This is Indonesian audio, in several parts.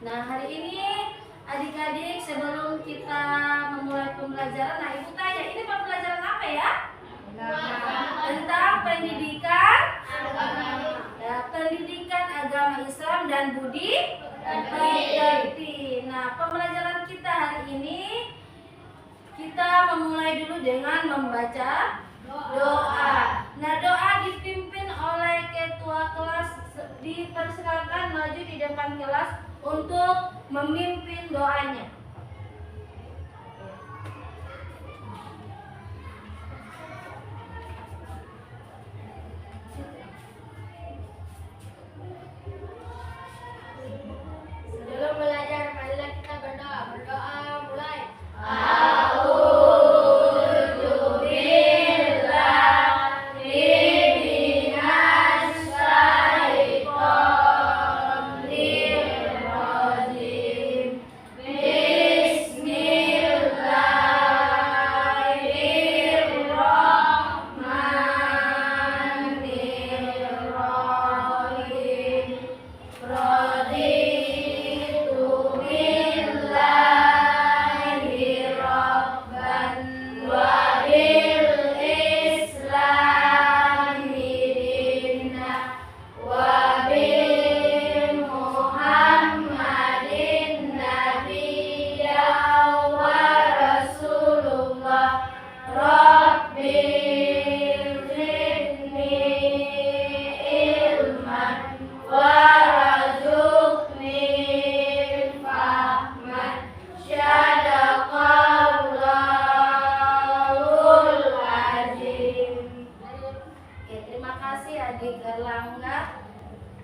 Nah, hari ini adik-adik sebelum kita memulai pembelajaran, nah Ibu tanya, ini pembelajaran apa ya? Tentang pendidikan agama Islam dan budi pekerti. Nah, pembelajaran kita hari ini kita memulai dulu dengan membaca doa. Nah, doa dipimpin oleh ketua kelas. Dipersilakan maju di depan kelas untuk memimpin doanya. Sebelum belajar, marilah kita berdoa. Berdoa mulai.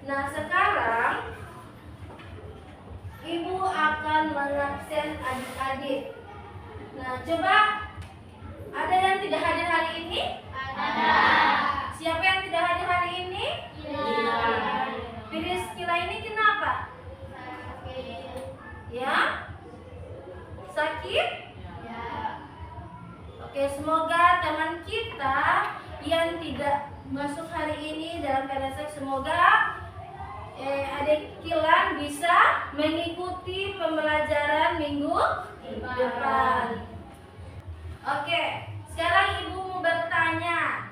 Nah, sekarang Ibu akan mengabsen adik-adik. Nah, coba ada yang tidak hadir hari ini? Ada. Siapa yang tidak hadir hari ini? Iya. Priscila ini kenapa? Sakit. Ya? Sakit? Ya. Oke, semoga teman kita yang tidak masuk hari ini dalam keadaan sakit, semoga adik Kilan bisa mengikuti pembelajaran minggu depan. Oke, sekarang Ibu mau bertanya,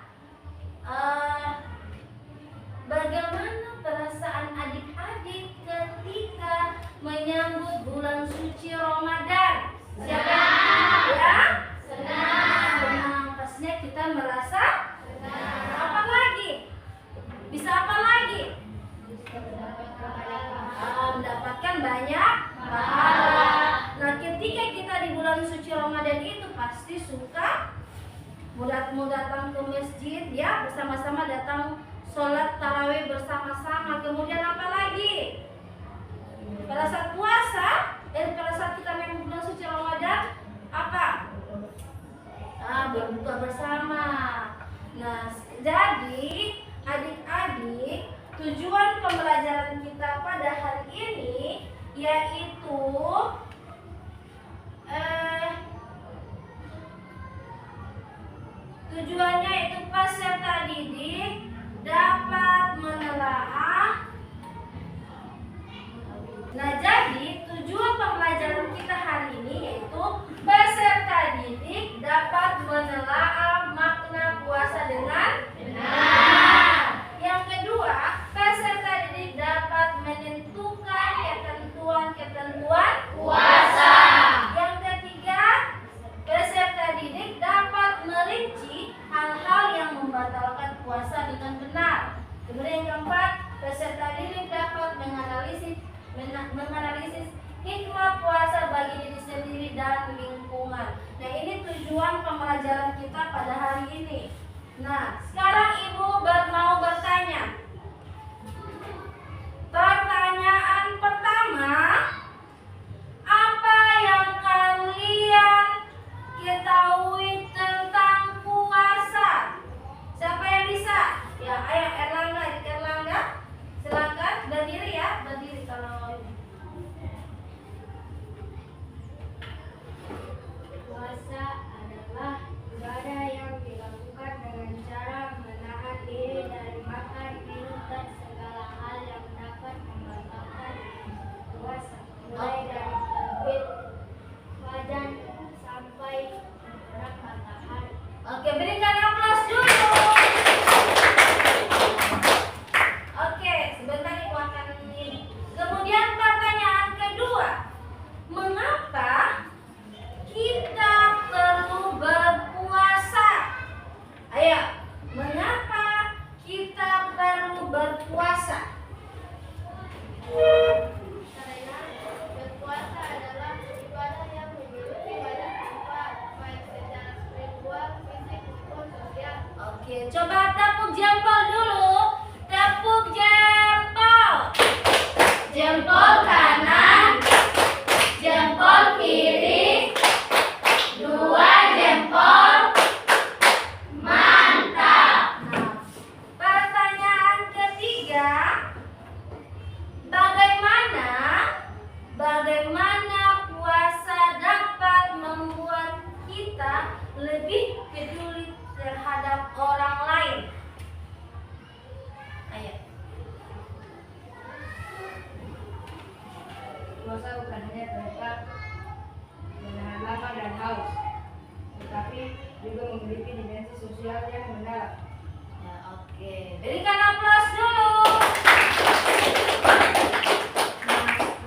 bagaimana perasaan adik-adik ketika menyambut bulan suci Ramadan? Siapa? Ya? Senang. Pastinya kita merasa senang. Apa lagi? Bisa apa lagi? Mendapatkan banyak pahala. Nah, ketika kita di bulan suci Ramadan itu pasti suka mau datang ke masjid, ya, bersama-sama datang sholat tarawih bersama-sama. Kemudian apa lagi? Pada saat puasa, pada saat kita memang bulan suci Ramadan, apa? Berbuka bersama. Nah, jadi adik-adik, tujuan pembelajaran kita pada hari ini yaitu tujuannya itu peserta didik dapat menelaah. Nah, jadi tujuan pembelajaran kita hari ini yaitu peserta didik dapat menelaah makna puasa dengan benar. Yang kedua, peserta didik dapat menentukan ketentuan puasa. Yang ketiga, peserta didik dapat merinci hal-hal yang membatalkan puasa dengan benar. Kemudian yang keempat, peserta didik dapat menganalisis hikmah puasa bagi diri sendiri dan lingkungan. Nah, ini tujuan pembelajaran kita pada hari ini. Nah, sekarang Ibu mau bertanya. Pertanyaan pertama, apa yang kalian ketahui tentang puasa? Siapa yang bisa? Ya, ayo Erlangga, silakan berdiri ya, berdiri kalau Puasa adalah ibadah yang dilakukan dengan cara menahan diri dari makan, minum, berpuasa bukan hanya terletak menahan lapar dan haus, tetapi juga memiliki dimensi sosial yang mendalam. Ya, oke. Berikan aplaus dulu.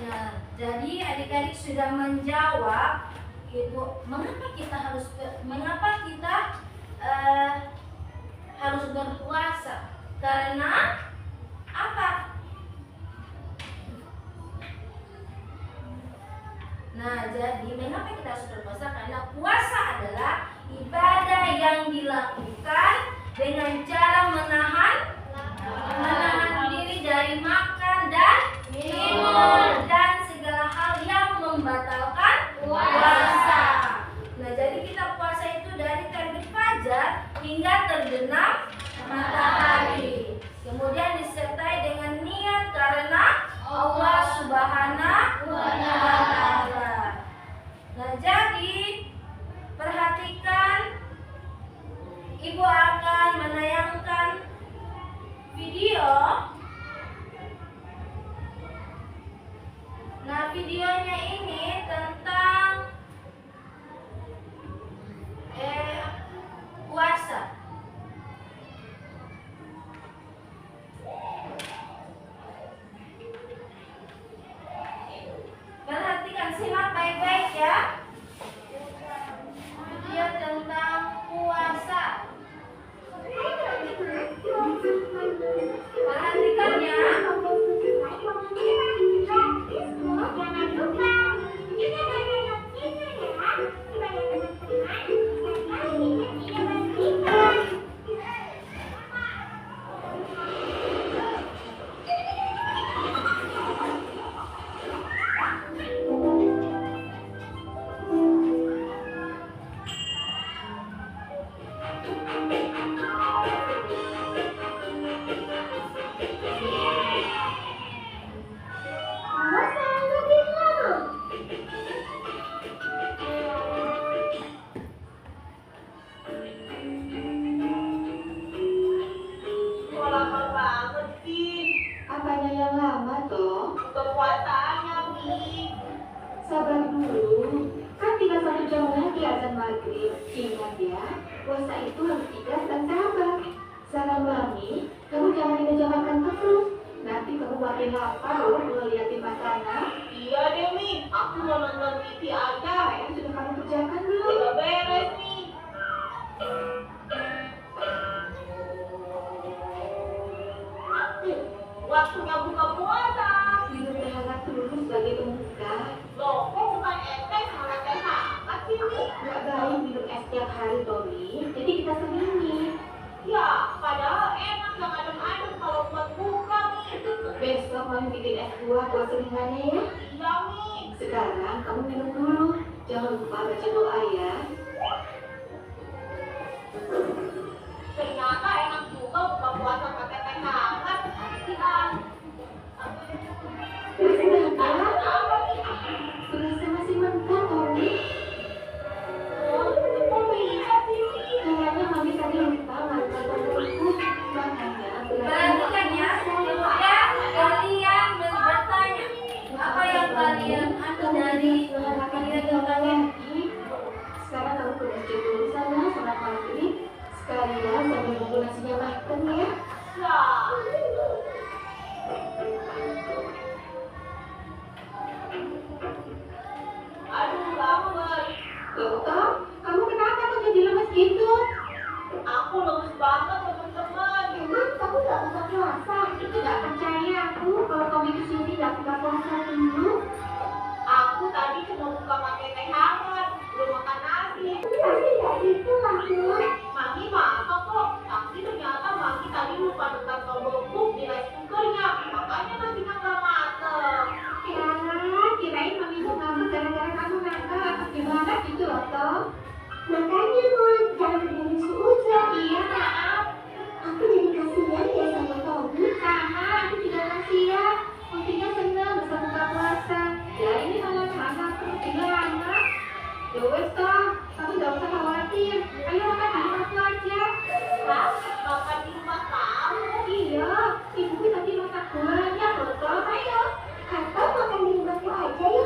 Nah, jadi adik-adik sudah menjawab itu mengapa kita harus berpuasa? Karena apa? Nah, jadi mengapa kita harus berpuasa? Karena puasa adalah ibadah yang dilakukan dengan cara menahan diri dari makan dan minum dan segala hal yang membatalkan puasa. Nah, jadi kita puasa itu dari terbit fajar hingga terbenam matahari. Kemudian disertai dengan niat karena Allah Subhanahu wa Ta'ala. Nah, jadi perhatikan, Ibu akan menayangkan video. Nah, videonya ini tentang puasa. Perhatikan, simak baik-baik ya. Video tentang puasa. Perhatikan ya. Apanya yang lama toh? Kepuasaannya, Mi. Sabar dulu, kan tinggal 1 jam lagi azan maghrib. Ingat ya, puasa itu harus ikhlas dan sabar. Salam Mami, kamu jangan dimeja makan terus. Nanti kamu makin lapar loh ngeliatin makanan. Iya deh, Mi. Aku mau nonton TV aja. Yang sudah kamu kerjakan belum? Udah beres, Mi. Waktunya buka puasa. Minum teh hangat dulu sebagai pemuda. Loh, kok bukan es teh malah teh hangat sih, Mi? Gak baik minum es tiap hari, Tommy. Jadi kita seminggu. Ya, padahal enak yang adem-adem kalau buat buka, Mi. Besok Mami bikin es buah buat selingannya ya. Iya, Mi. Sekarang kamu minum dulu. Jangan lupa baca doa ya. Ternyata enak juga buka puasa pakai teh hangat. Kasihan. Apa, Mi? Berasa masih mentah, Tommy. Oh, kok bisa sih, Mi? Kayaknya Mami tadi lupa makan tombolku. Makanya Perhatikan ya. Kemudian kalian bertanya, apa yang kalian ambil dari video tentang ini? sekarang kamu ke masjid dulu sana, sholat maghrib. Sekalian sambil nunggu nasinya mateng ya. Ya. Aduh, lapar. Loh, kamu kenapa kok jadi lemes gitu? Aku lemes banget, teman-teman. Emang kamu gak buka puasa? Itu gak percaya aku kalau kamu kesini gak buka puasa dulu. Aku tadi cuma buka pakai teh hangat, belum makan nasi. Pasti gak gitu lah, Bun. Mami masak kok, tapi ternyata Mami tadi lupa tekan tombol cook di rice cookernya, makanya nasinya nggak mateng. Ya, kirain Mami mau ngambek gara-gara kamu nakal atau gimana gitu loh, Toh. Makanya, Bun, jangan berdiri suudzon. Iya, maaf. Aku jadi kasihan ya sama Tommy. Sama, aku juga kasihan. Mestinya senang bisa buka puasa. Ya ini malah masak terus juga lama. Ya wes toh, kamu gak usah khawatir. Ayo makan di rumah aku aja. Hah? Makan di rumah kamu? Iya, ibuku tadi masak banyak loh toh. Ayo, atau makan di rumahku aja ya.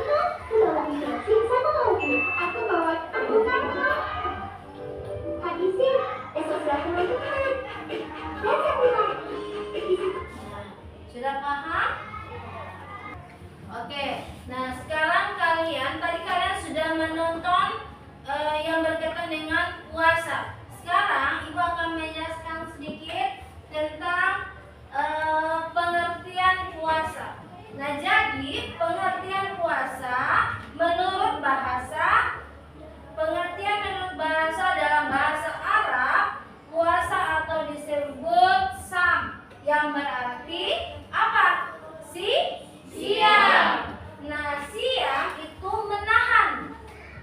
Nah sekarang tadi kalian sudah menonton yang berkaitan dengan puasa. Sekarang Ibu akan menjelaskan sedikit tentang pengertian puasa. Nah jadi pengertian puasa menurut bahasa dalam bahasa Arab, puasa atau disebut sam, yang berarti apa? Siam. Nah siam itu menahan,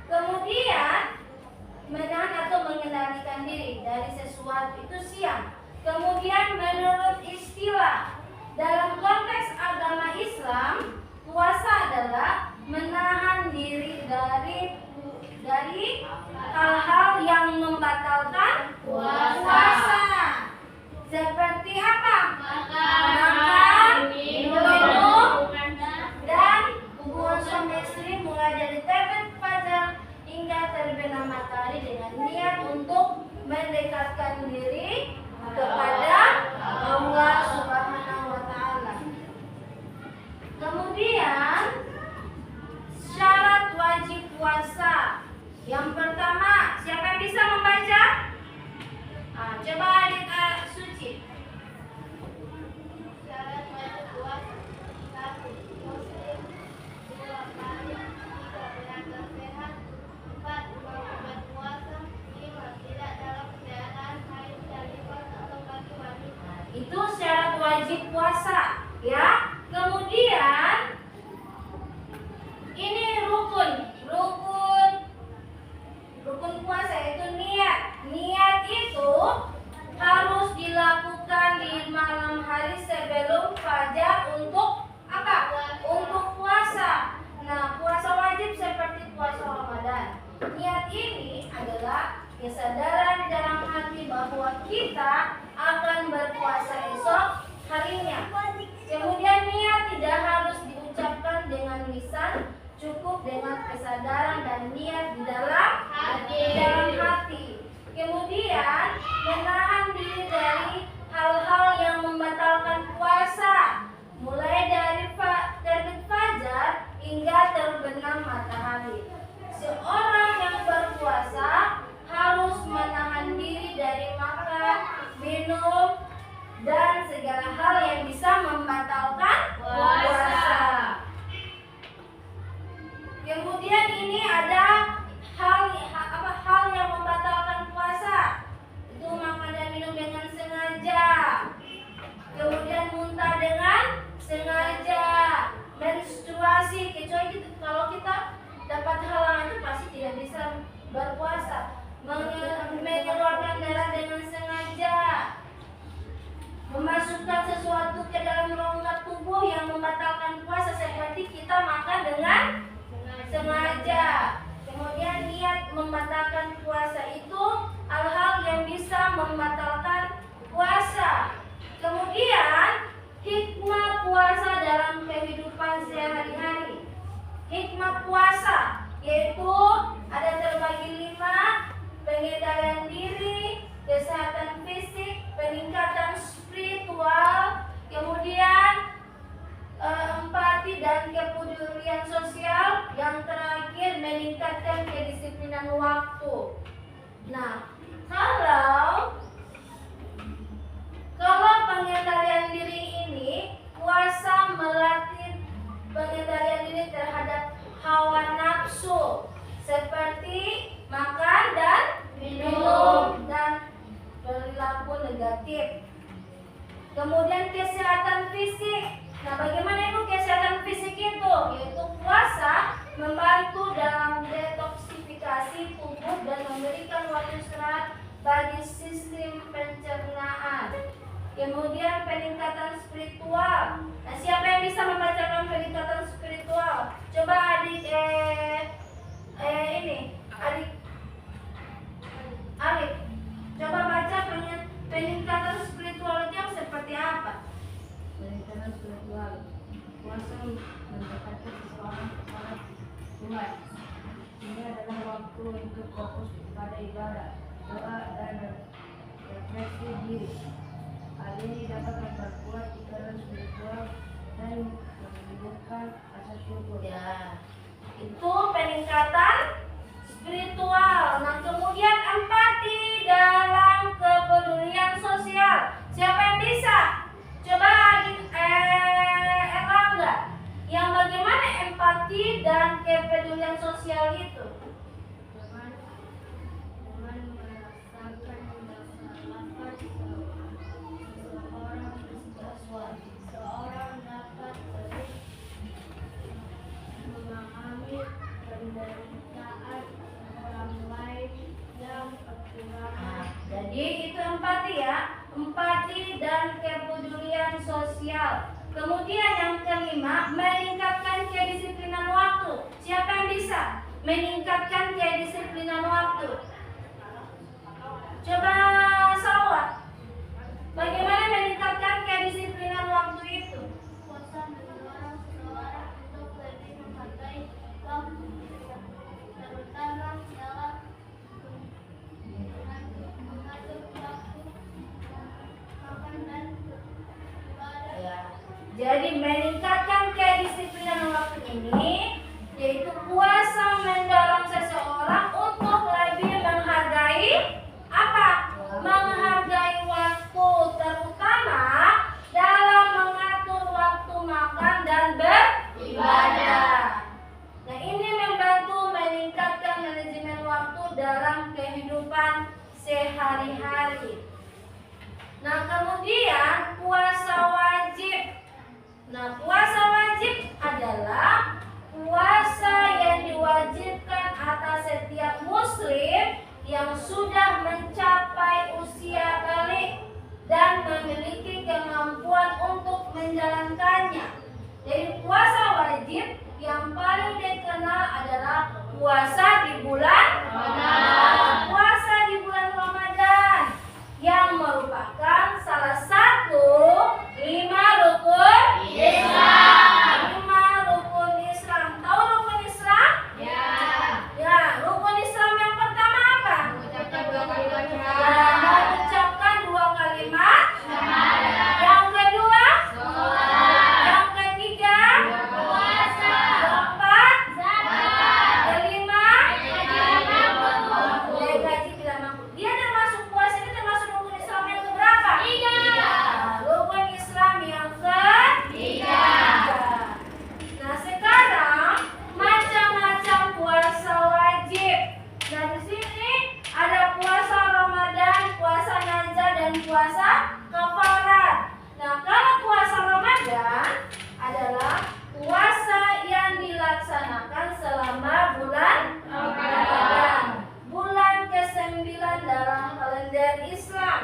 kemudian menahan atau mengendalikan diri dari sesuatu, itu siam. Kemudian menurut istilah dalam konteks agama Islam, puasa adalah menahan diri dari hal-hal yang membatalkan puasa. Seperti apa? Makan, minum, dan hubungan suami istri mulai dari terbit fajar hingga terbenam matahari dengan niat untuk mendekatkan diri kepada Allah Subhanahu wa Ta'ala. Kemudian syarat wajib puasa. Yang pertama, siapa yang bisa membaca? Coba adik Suci. Syarat wajib puasa: 1. Muslim, 2. Balik, 3. Berangkat sehat, 4. Berbuat puasa, 5. Tidak dalam keadaan haid dan nifas atau bagi wanita. Itu syarat wajib puasa, ya. Kemudian ini rukun puasa, yaitu niat. Niat itu harus dilakukan di malam hari sebelum fajar untuk apa? Untuk puasa. Nah, puasa wajib seperti puasa Ramadan. Niat ini adalah kesadaran di dalam hati bahwa kita akan berpuasa esok harinya. Kemudian niat tidak harus diucapkan dengan lisan, cukup dengan kesadaran dan niat di dalam hati. Kemudian menahan diri dari hal-hal yang membatalkan puasa, mulai dari terbit fajar hingga terbenam matahari. Seorang yang berpuasa harus menahan diri dari makan, minum, dan segala hal yang bisa membatalkan puasa. Kemudian ini ada hal yang membatalkan puasa. Itu makan dan minum dengan sengaja. Kemudian muntah dengan sengaja. Menstruasi, kecuali kalau kita dapat halangan itu pasti tidak bisa berpuasa. Mengeluarkan darah dengan sengaja. Memasukkan sesuatu ke dalam rongga tubuh yang membatalkan puasa, seperti kita makan dengan sengaja. Kemudian niat membatalkan puasa itu hal-hal yang bisa membatalkan puasa. Kemudian hikmah puasa dalam kehidupan sehari-hari. Hikmah puasa yaitu ada terbagi 5: pengendalian diri, kesehatan fisik, peningkatan spiritual, kemudian empati dan kepedulian sosial, yang terakhir meningkatkan kedisiplinan waktu. Nah, kalau pengendalian diri ini, puasa melatih pengendalian diri terhadap hawa nafsu seperti makan dan minum dan perilaku negatif. Kemudian kesehatan fisik. Nah, bagaimana itu kesehatan fisik itu? Yaitu puasa membantu dalam detoksifikasi tubuh dan memberikan waktu istirahat bagi sistem pencernaan. Kemudian peningkatan spiritual. Nah, siapa yang bisa membacakan peningkatan spiritual? Coba adik Arif, coba baca peningkatan spiritual itu yang seperti apa? Peningkatan spiritual. Puasa mendekatkan seseorang ke salat Jumat. Ini adalah waktu untuk fokus pada ibadah, doa, dan refleksi diri. Hal ini dapat memperkuat ikatan spiritual dan menumbuhkan rasa syukur. Ya, itu peningkatan spiritual. Nah, kemudian empati dalam kepedulian sosial. Siapa yang bisa? Coba Erlangga. Yang bagaimana empati dan kepedulian sosial itu? Dengan merasakan kesalahan seseorang dapat terus memahami penderitaan orang lain yang kekurangan. Jadi itu empati ya, empati dan kepedulian sosial. Kemudian yang kelima, meningkatkan kedisiplinan waktu. Siapa yang bisa meningkatkan kedisiplinan waktu? Coba Salwa, bagaimana meningkatkan kedisiplinan waktu itu? Puasa mendorong seseorang untuk lebih menghargai waktu, terutama dalam mengatur waktu makan dan ibadah. Ya. Jadi meningkatkan kedisiplinan waktu ini yaitu puasa mendorong seseorang untuk lebih menghargai apa? Menghargai waktu, terutama dalam mengatur waktu makan dan beribadah. Nah, ini membantu meningkatkan manajemen waktu dalam kehidupan sehari-hari. Nah, kemudian puasa wajib. Nah, puasa wajib adalah puasa yang diwajibkan atas setiap muslim yang sudah mencapai usia balik dan memiliki kemampuan untuk menjalankannya. Jadi puasa wajib yang paling dikenal adalah puasa di bulan Ramadan. Puasa di bulan Ramadan yang merupakan salah satu 5 rukun Islam. 5 rukun Islam. Tahu rukun Islam? Ya. Ya, rukun Islam yang pertama apa? Mengucapkan 2 kalimat Ya, syahadat. mengucapkan 2 kalimat syahadat. Yang kedua? Sholat. Yang ketiga? Puasa. Keempat? Zakat. Kelima? Gaji mampu. Ya, gaji tidak mampu. Dia termasuk puasa ini termasuk rukun Islam yang keberapa? 3. Nah, rukun Islam yang ketiga. Nah, sekarang macam-macam puasa wajib. Nah, di sini ada puasa Ramadan, puasa nazar, dan puasa kafarat. Nah, kalau puasa Ramadan adalah puasa yang dilaksanakan selama bulan Ramadan, bulan ke-9 dalam kalender Islam.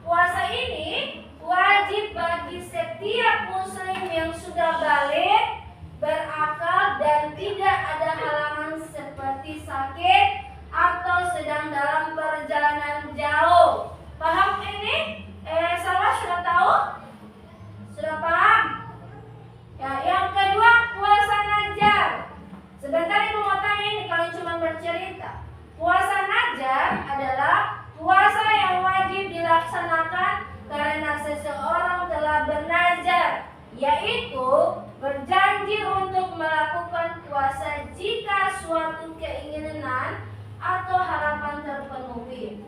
Puasa ini wajib bagi setiap muslim yang sudah balik, berakal, dan tidak ada halangan seperti sakit atau sedang dalam perjalanan jauh. Paham ini? Salah sudah tahu? Sudah paham? Ya, yang kedua puasa najar. Sebentar ibu mau tanya ini, kalian cuma bercerita. Puasa najar adalah puasa yang wajib dilaksanakan karena seseorang telah bernazar, yaitu berjanji untuk melakukan puasa jika suatu keinginan atau harapan terpenuhi.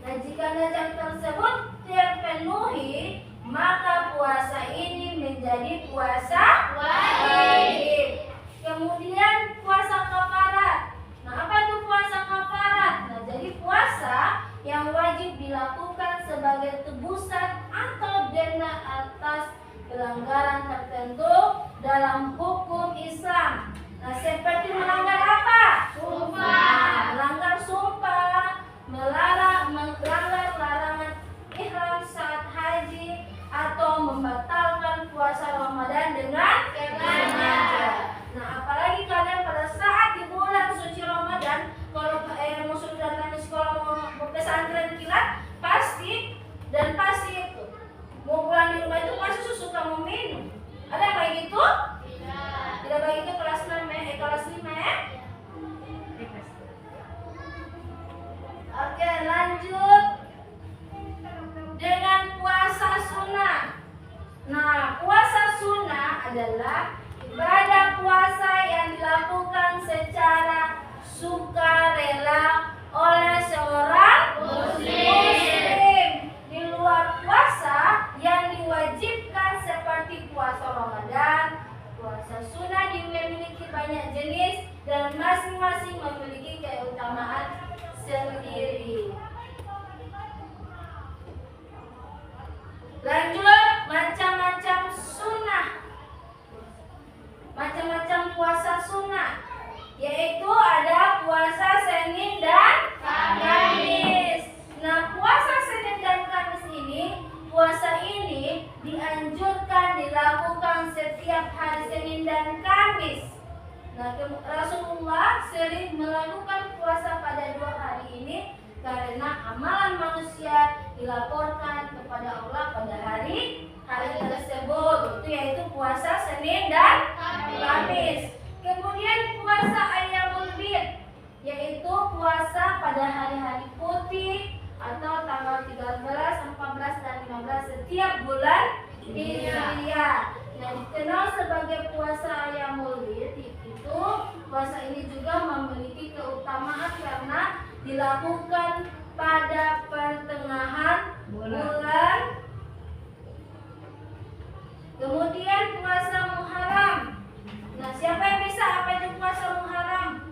Nah, jika nazar tersebut terpenuhi, maka puasa ini menjadi puasa wajib. Kemudian puasa kafarat. Nah, apa itu puasa kafarat? Nah, jadi puasa yang wajib dilakukan sebagai tebusan atau denda atas pelanggaran tertentu dalam hukum Islam. Nah, seperti melanggar apa? Sumpah. Melanggar sumpah, melanggar larangan ihram saat haji, atau membatalkan puasa Ramadan dengan sengaja. Nah, apalagi kalian pada saat di bulan suci Ramadan, kalau mau suruh datang ke sekolah, mau pesantren kilat, pasti itu mau pulang di rumah itu pasti suka mau minum. Ada yang kayak gitu? Tidak baik itu kelas 6 kelas 5 ya. Oke, lanjut dengan puasa sunnah. Nah, puasa sunnah adalah memiliki banyak jenis dan masing-masing memiliki keutamaan sendiri. Lanjut, macam-macam sunnah. Macam-macam puasa sunnah, yaitu ada puasa Senin dan Kamis. Nah, puasa Senin dan Kamis puasa ini dianjurkan dilakukan setiap hari Senin dan Kamis. Nah, Rasulullah sering melakukan puasa pada 2 hari ini karena amalan manusia dilaporkan kepada Allah pada hari tersebut, yaitu puasa Senin dan Kamis. Kemudian puasa Ayyamul Bid, yaitu puasa pada hari-hari putih atau tanggal 13, 14, dan 15 setiap bulan Hijriah. Nah, dikenal sebagai puasa Ayyamul Bid, itu puasa ini juga memiliki keutamaan karena dilakukan pada pertengahan bulan. Kemudian puasa Muharram. Nah, siapa yang bisa apa itu puasa Muharram?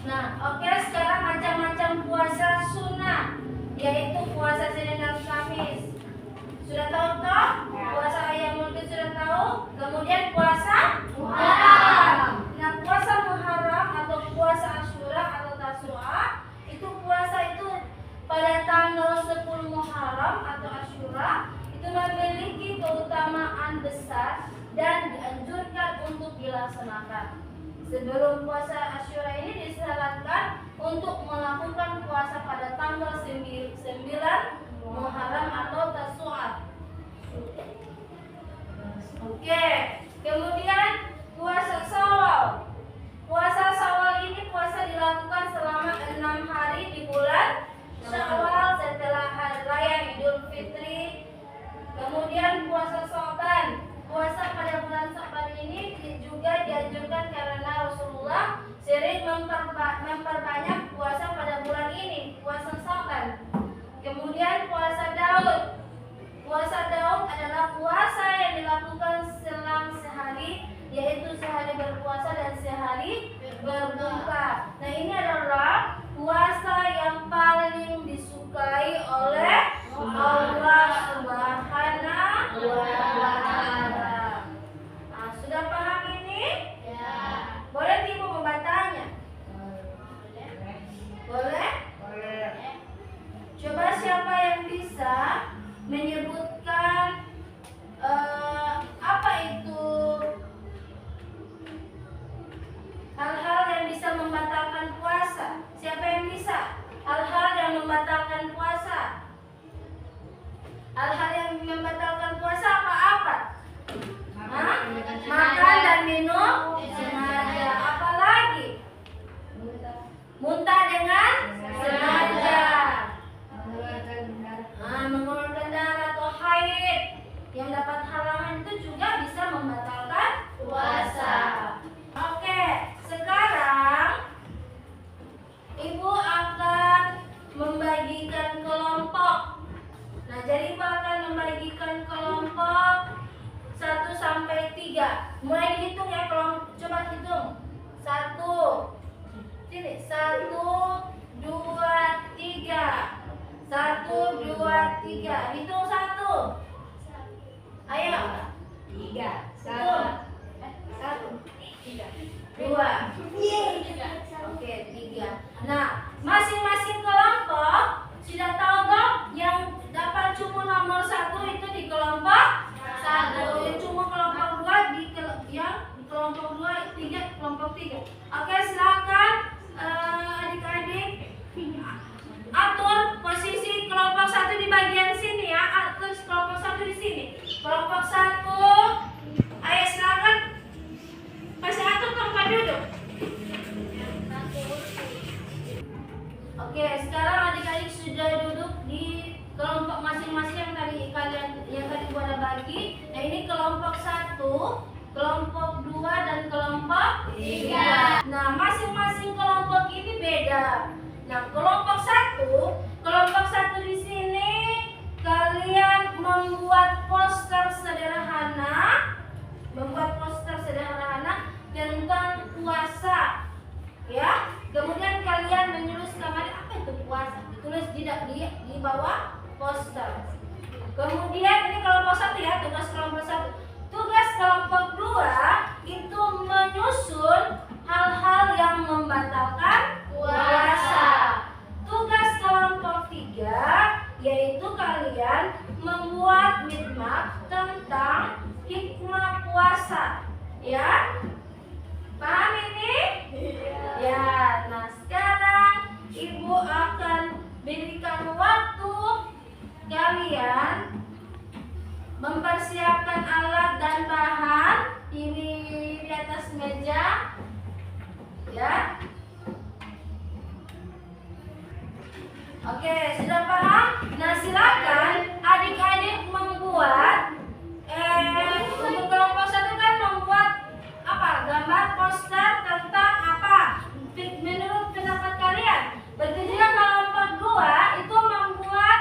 Nah, oke, sekarang macam-macam puasa sunnah, yaitu puasa Senin dan Kamis. Sudah tahu toh? Puasa Ayyamul Bid sudah tahu. Kemudian puasa Muharram. Nah, puasa Muharram atau puasa Asyura atau Tasu'a, itu puasa itu pada tanggal 10 Muharram atau Asyura itu memiliki keutamaan besar dan dianjurkan untuk dilaksanakan. Sebelum puasa Asyura ini disarankan untuk melakukan puasa pada tanggal 9 Muharram atau Tasu'a. Oke, kemudian puasa Syawal. Puasa Syawal ini puasa dilakukan selama 6 hari di bulan Syawal setelah hari raya Idul Fitri. Kemudian puasa Syaban. Puasa pada bulan Syaban ini juga dianjurkan karena Rasulullah sering memperbanyak puasa pada bulan ini, puasa Syaban. Kemudian puasa Daud. Puasa Daud adalah puasa yang dilakukan selang sehari, yaitu sehari berpuasa dan sehari berbuka. Nah, ini adalah puasa yang paling disukai oleh Allah Subhanahu wa Ta'ala. Nah, sudah paham ini? Ya. Boleh Ibu membantahnya? Boleh? Coba siapa yang bisa menyebutkan apa itu hal-hal yang bisa membatalkan puasa? Siapa yang bisa? Hal-hal yang membatalkan puasa. Hal-hal yang membatalkan puasa apa-apa? Makan dan minum sengaja. Apa lagi? Muntah dengan sengaja. Mengeluarkan darah atau haid yang dapat halangan itu juga bisa membatalkan puasa. Oke, sekarang Ibu akan membagikan kelompok. Nah, jadi Ibu akan membagikan kelompok 1 sampai 3. Mulai dihitung ya, coba hitung. 1. Sini, 1, 2, 3. 1, 2, 3. Hitung 1. Ayo. 3, 1, 2. Oke, 3. Nah, masing-masing kelompok sudah tahu dong yang dapat cuma nomor 1 itu di kelompok 1. Yang cuma kelompok 2 di kelompok 2, 3 kelompok 3. Oke, silakan adik-adik atur posisi kelompok 1 di bagian sini ya. Atur kelompok 1 di sini. Kelompok 1. Ayo silakan. Masih atur tempat duduk. Oke, sekarang adik-adik sudah duduk di kelompok masing-masing yang tadi udah bagi. Nah, ini kelompok 1, kelompok 2 dan kelompok 3. Nah, masing-masing kelompok ini beda. Nah, kelompok 1 di sini kalian membuat poster sederhana membuat poster sederhana tentang puasa, ya. Kemudian kalian menuliskan apa itu puasa, ditulis di bawah poster. Kemudian ini kelompok 1 ya, tugas kelompok 1. Tugas kelompok 2 itu menyusun hal-hal yang membatalkan puasa. Tugas kelompok 3 yaitu kalian membuat mindmap tentang hikmah puasa, ya. Paham ini? Ya. Nah, sekarang Ibu akan berikan waktu kalian mempersiapkan alat dan bahan ini di atas meja, ya. Oke, sudah paham? Nah, silakan adik-adik membuat untuk kelompok 1 kan membuat apa? Gambar poster tentang apa? Menurut pendapat kalian. Begitu juga kelompok 2 itu membuat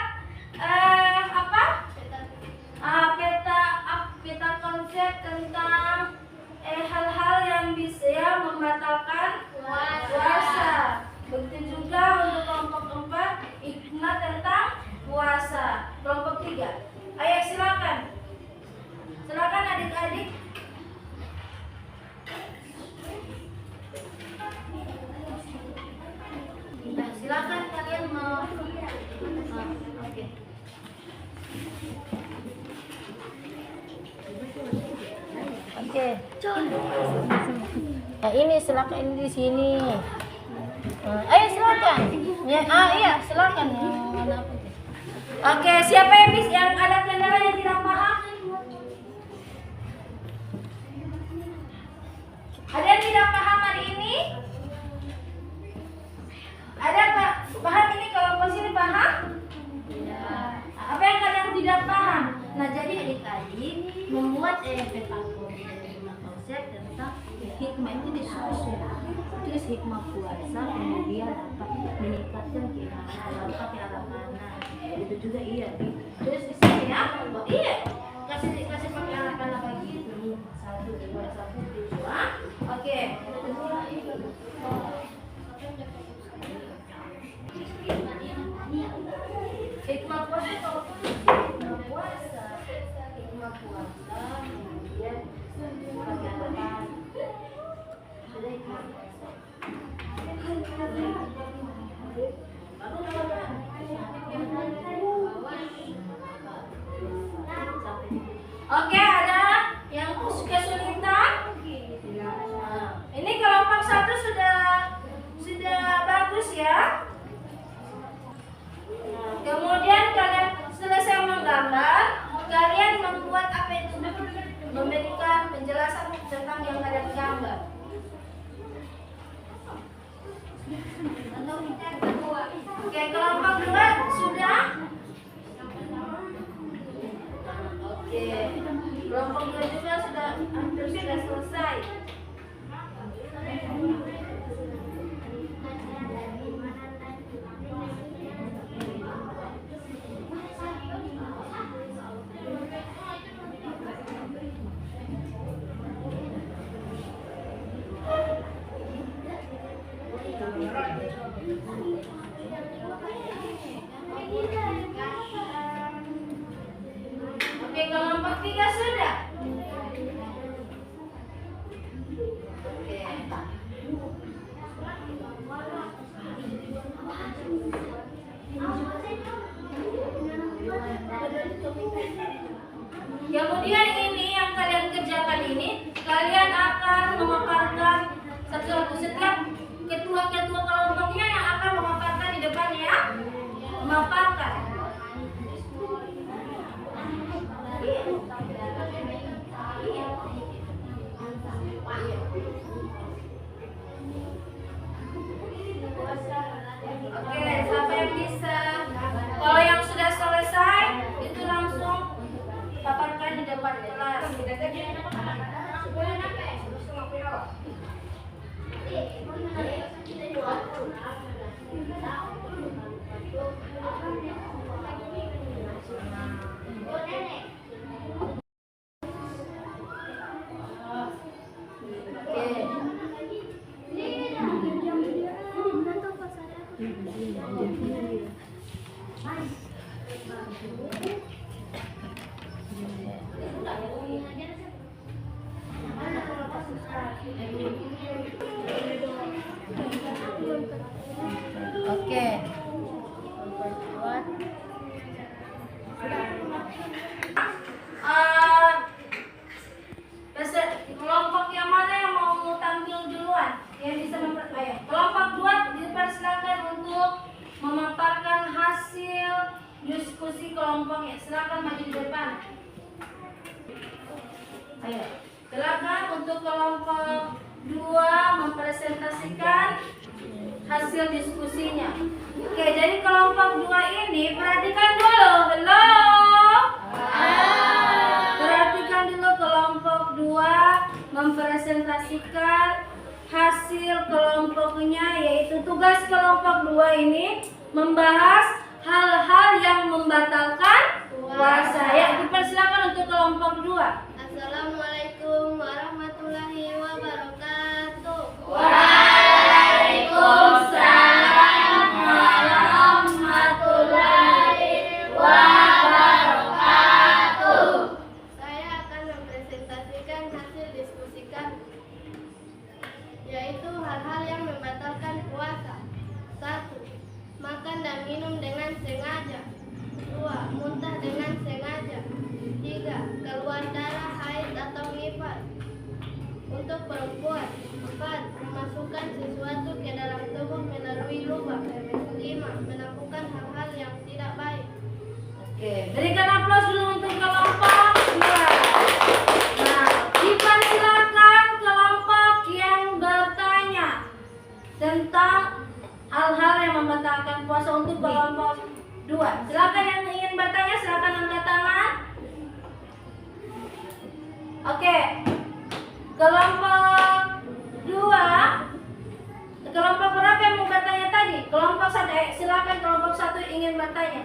peta konsep tentang hal-hal yang bisa membatalkan puasa. Begitu juga untuk kelompok 4 hikmah tentang puasa. Kelompok 3. Ayo silakan. Silakan adik-adik. Nah, silakan kalian mau. Oke. Oke. Nah, ini silakan, ini di sini. Ayo silakan. Ya, iya silakan. Oke, siapa yang ada kendala yang tidak paham? Ada yang tidak paham hari ini? Ada Pak? Paham ini kelompok sini paham? Apa yang kalian tidak paham? Nah, jadi adik-adik membuat peta konsep tentang hikmah itu disusun. Terus hikmah puasa kemudian apa? Meningkatkan keimanan, pakai arah mana? Itu juga iya. Terus di sini ya, oh, iya. Kasih pakai arah mana begitu? 1, 2, 1, 2. Oke. Hikmah puasa kalau hikmah puasa kemudian pakai apa? Sudah hikmah puasa. Oke, ada yang kesulitan? Ini kelompok 1 sudah bagus ya. Kemudian kalian selesai menggambar, kalian membuat apa itu? Memberikan penjelasan tentang yang ada di gambar. Oke, kelompok 2 sudah? Oke, kelompok 2 juga hampir sudah selesai. Oke, kelompok 3 sudah? Oke. Kemudian ini yang kalian kerjakan ini, kalian akan memaparkan satu-satu setiap ketua-ketua kelompoknya yang akan memaparkan di depan ya. Memaparkan. Oke. Kelompok yang mana yang mau tampil duluan? Yang bisa kelompok 2 dipersilakan untuk memaparkan hasil diskusi kelompoknya. Silakan maju di depan. Ayo, silakan untuk kelompok 2 mempresentasikan hasil diskusinya. Oke, jadi kelompok 2 ini perhatikan dulu. Halo. Perhatikan dulu kelompok 2 mempresentasikan hasil kelompoknya, yaitu tugas kelompok 2 ini membahas hal-hal yang membatalkan puasa. Ya, dipersilakan untuk kelompok 2. Assalamualaikum warahmatullahi wabarakatuh. Waalaikumsalam warahmatullahi wabarakatuh. Saya akan mempresentasikan hasil diskusi kami, yaitu hal-hal yang membatalkan puasa. 1. Makan dan minum dengan sengaja. 2. Muntah dengan sengaja. 3. Keluar darah haid atau nifas untuk perempuan. 4. Memasukkan sesuatu ke dalam tubuh melalui lubang. 5. Melakukan hal-hal yang tidak baik. Oke, berikan aplaus dulu untuk kelompok 2. Nah, dipersilakan kelompok yang bertanya tentang hal-hal yang membatalkan puasa untuk kelompok 2. Silakan yang ingin bertanya, silakan angkat tangan. Oke, kelompok 2. Kelompok berapa yang mau bertanya tadi? Kelompok 1. Silakan kelompok 1 ingin bertanya.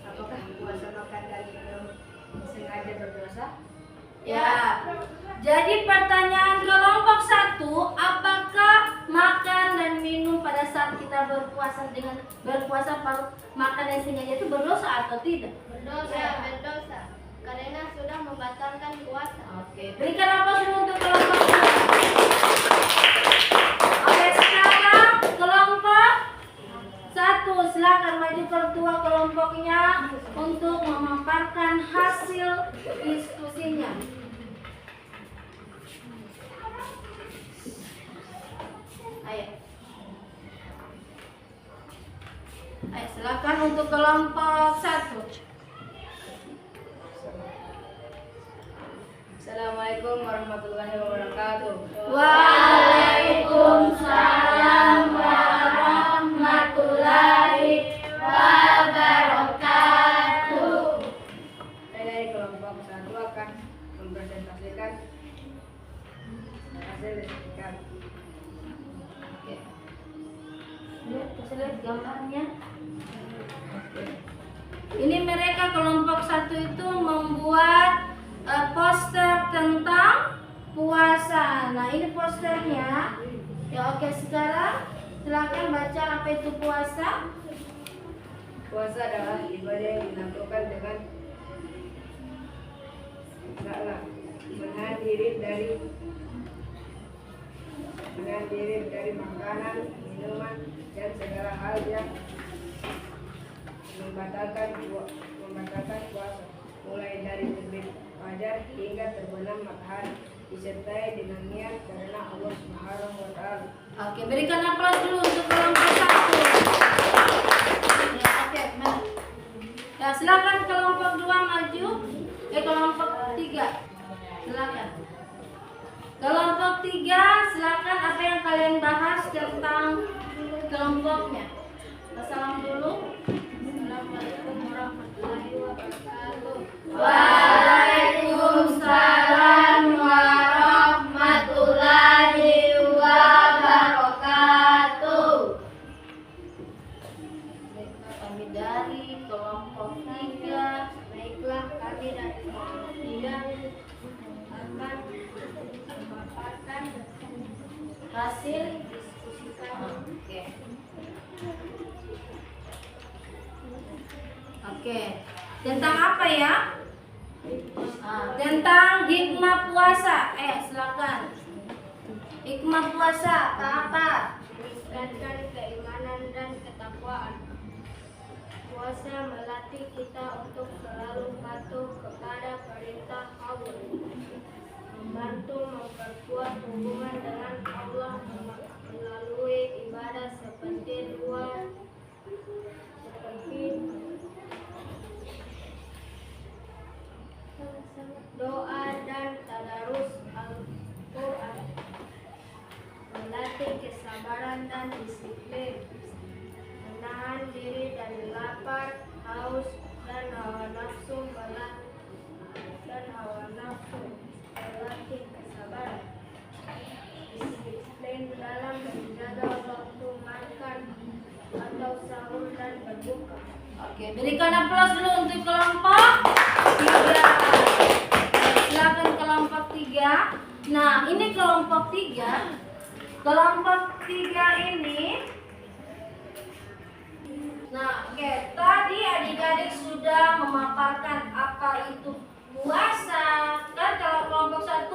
Apakah puasa makan dan minum sengaja berdosa? Ya. Jadi pertanyaan kelompok 1, apakah makan dan minum pada saat kita berpuasa makan dan sengaja itu berdosa atau tidak? Berdosa, berdosa, karena sudah membatalkan puasa. Oke, berikan aplaus dulu untuk kelompok 2. Oke, sekarang kelompok 1, silakan maju ketua kelompoknya untuk memaparkan hasil diskusinya. Ayo, silakan untuk kelompok 1. Assalamualaikum warahmatullahi wabarakatuh. Waalaikumsalam warahmatullahi wabarakatuh. Saya dari kelompok 1 akan mempresentasikan hasil diskusi kami. Oke. Bisa lihat gambarnya. Ini mereka kelompok 1 itu membuat poster tentang puasa. Nah, ini posternya. Ya, oke, sekarang silakan baca apa itu puasa. Puasa adalah ibadah yang dilakukan dengan menahan diri dari makanan, minuman, dan segala hal yang membatalkan puasa, mulai dari terbit fajar hingga terbenam matahari, disertai dengan niat karena Allah Subhanahu wa Ta'ala. Oke, berikan aplaus dulu untuk kelompok 1. Ya, oke, mana? Ya, silakan kelompok 2 maju. Kelompok 3. Silakan. Kelompok 3, silakan apa yang kalian bahas tentang kelompoknya. Salam dulu. Assalamualaikum warahmatullahi wabarakatuh. Waalaikumsalam warahmatullahi wabarakatuh. Baiklah, kami dari kelompok 3. Baiklah, kami dari kelompok 3 akan memaparkan Hasil diskusi kami. Oke. Oke. Tentang apa ya? Tentang hikmah puasa. Silakan. Hikmah puasa apa? Meningkatkan keimanan dan ketakwaan. Puasa melatih kita untuk selalu patuh kepada perintah Allah, membantu memperkuat hubungan dengan Allah melalui ibadah seperti doa dan tadarus Al-Quran, melatih kesabaran dan disiplin, menahan diri dari lapar, haus, dan hawa nafsu, melatih kesabaran, disiplin dalam menjaga waktu makan atau sahur dan berbuka. Oke, berikan aplaus dulu untuk kelompok 3. Silakan kelompok 3. Nah, ini kelompok 3. Kelompok 3 ini. Nah, oke, tadi adik-adik sudah memaparkan apa itu puasa. Kan kalau kelompok 1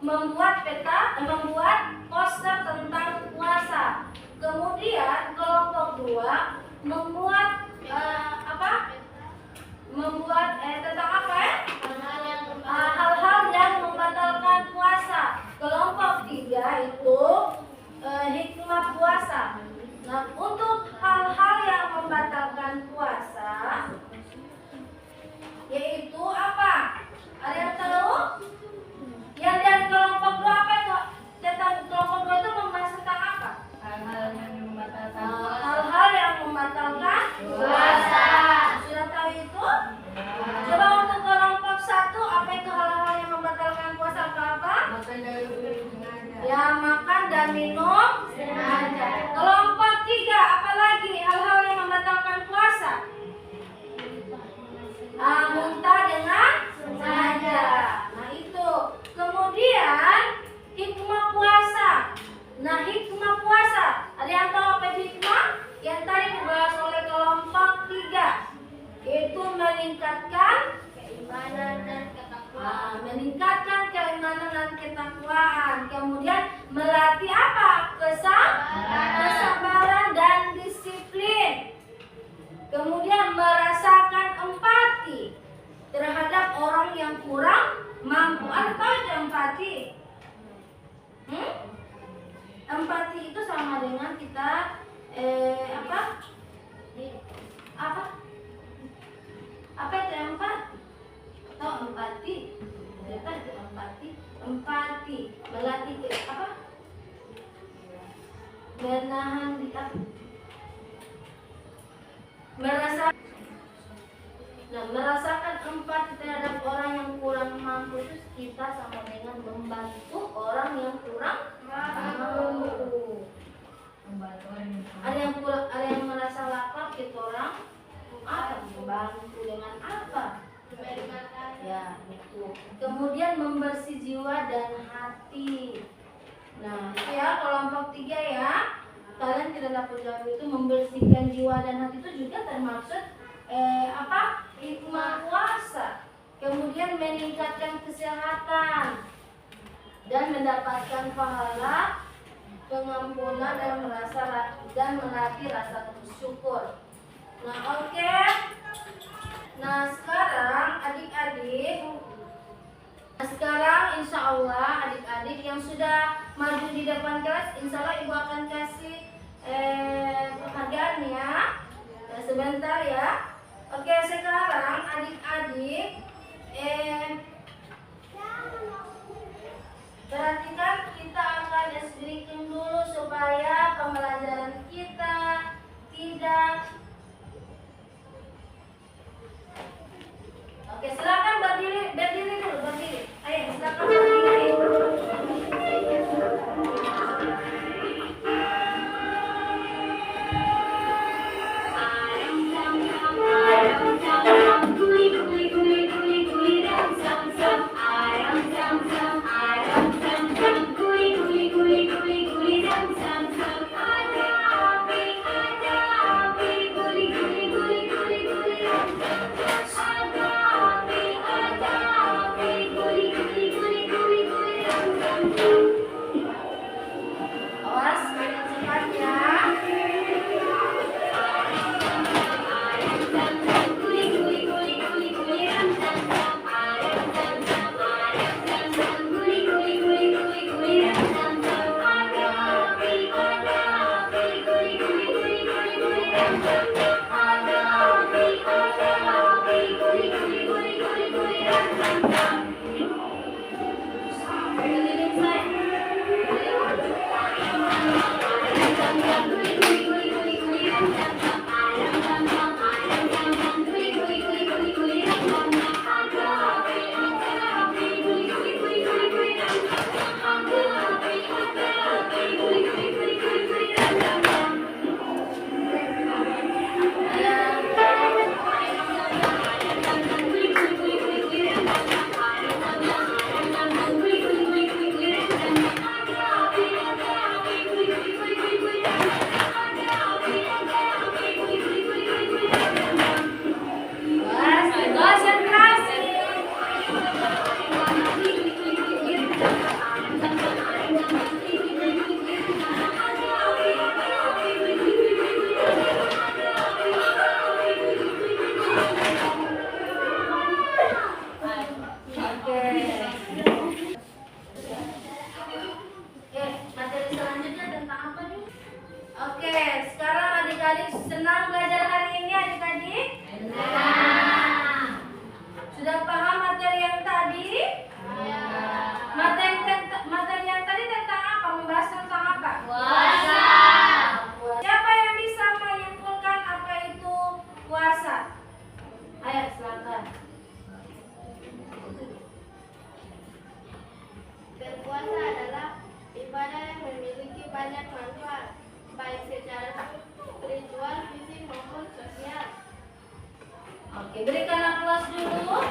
membuat membuat poster tentang puasa. Kemudian kelompok 2 membuat tentang apa ya? Hal-hal yang membatalkan puasa. Kelompok 3 itu hikmah puasa. Nah, untuk hal-hal yang membatalkan puasa yaitu apa? Ada yang tahu? Yang dari kelompok 2 apa itu? Tentang kelompok 2 itu membahas tentang apa? Hal-hal yang membatalkan Hal-hal yang membatalkan puasa. Sudah tahu itu? Coba untuk kelompok 1 apa itu hal-hal yang membatalkan puasa? Apa? makan dari sengaja. Ya, makan dan minum sengaja. Kelompok 3 apa lagi hal-hal yang membatalkan puasa? Muntah dengan sengaja. Nah, itu. Kemudian hikmah puasa. Nah, hikmah puasa. Ada yang tahu apa itu hikmah? Yang tadi dibahas oleh kelompok 3. Itu meningkatkan Keimanan dan ketakwaan. meningkatkan keimanan dan ketakwaan. Kemudian melatih apa? Kesabaran dan disiplin. Kemudian merasakan empati terhadap orang yang kurang mampu. Anda tahu itu empati? Empati itu sama dengan kita apa itu empati? Tahu empati? Apa itu empati? Empati melatih menahan merasakan empati terhadap orang yang kurang mampu itu kita sama dengan membantu orang yang kurang mampu. Ada yang merasa lapar, kita orang membantu dengan apa? Ya, itu. Kemudian membersih jiwa dan hati. Nah, itu ya kelompok 3 ya. Kalian tidak dapat jawab itu membersihkan jiwa dan hati itu juga termasuk hikmah puasa. Kemudian meningkatkan kesehatan dan mendapatkan pahala pengampunan dan melatih rasa bersyukur. Nah, oke. Nah, sekarang adik-adik, insya Allah adik-adik yang sudah maju di depan kelas, insya Allah ibu akan kasih penghargaan ya. Nah, sebentar ya. Oke, sekarang adik-adik perhatikan, kita akan explain dulu supaya pembelajaran kita tidak. Oke, silakan berdiri dulu, berdiri. Ayo, silakan berdiri. banyak manfaat, baik secara spiritual, fisik maupun sosial. Oke, berikan aplaus dulu.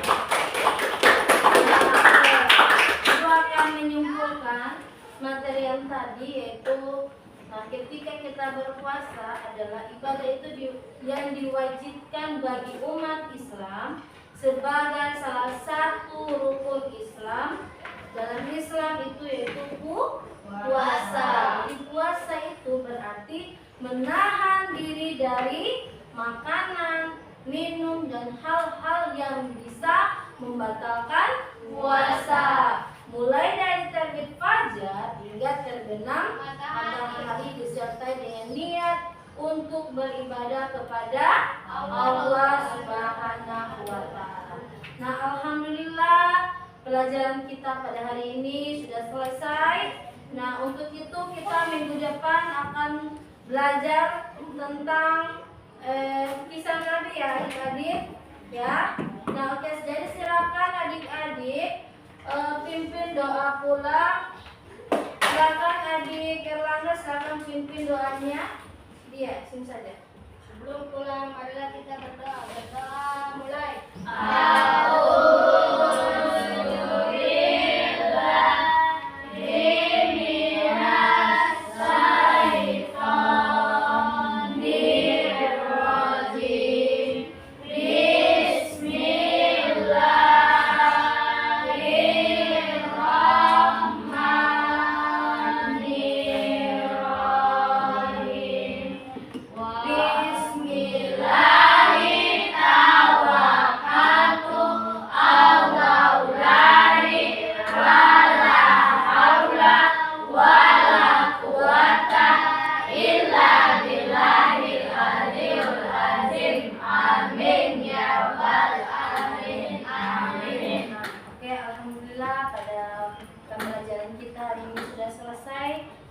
Aku akan menyimpulkan materi yang tadi, yaitu ketika kita berpuasa adalah ibadah itu yang diwajibkan bagi umat Islam sebagai salah satu rukun Islam. Dalam Islam itu yaitu puasa. Jadi puasa itu berarti menahan diri dari makanan, minum, dan hal-hal yang bisa membatalkan puasa. Mulai dari terbit fajar hingga terbenam matahari disertai dengan niat untuk beribadah kepada Allah Subhanahu wa Ta'ala. Nah, alhamdulillah pelajaran kita pada hari ini sudah selesai. Nah, untuk itu kita minggu depan akan belajar tentang kisah Nabi ya adik-adik ya. Nah, oke, jadi silakan adik-adik pimpin doa pula. Silakan adik Erlangga, silakan pimpin doanya. Dia, sini saja. Sebelum pulang, marilah kita berdoa. Berdoa mulai.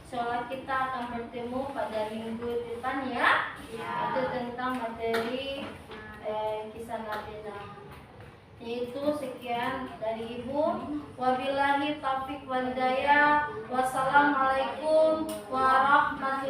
Sholat kita akan bertemu pada minggu depan ya. Itu tentang materi kisah Nabi Nuh. Yaitu sekian dari Ibu. Wabillahi taufiq wal hidayah. Wassalamualaikum warahmatullahi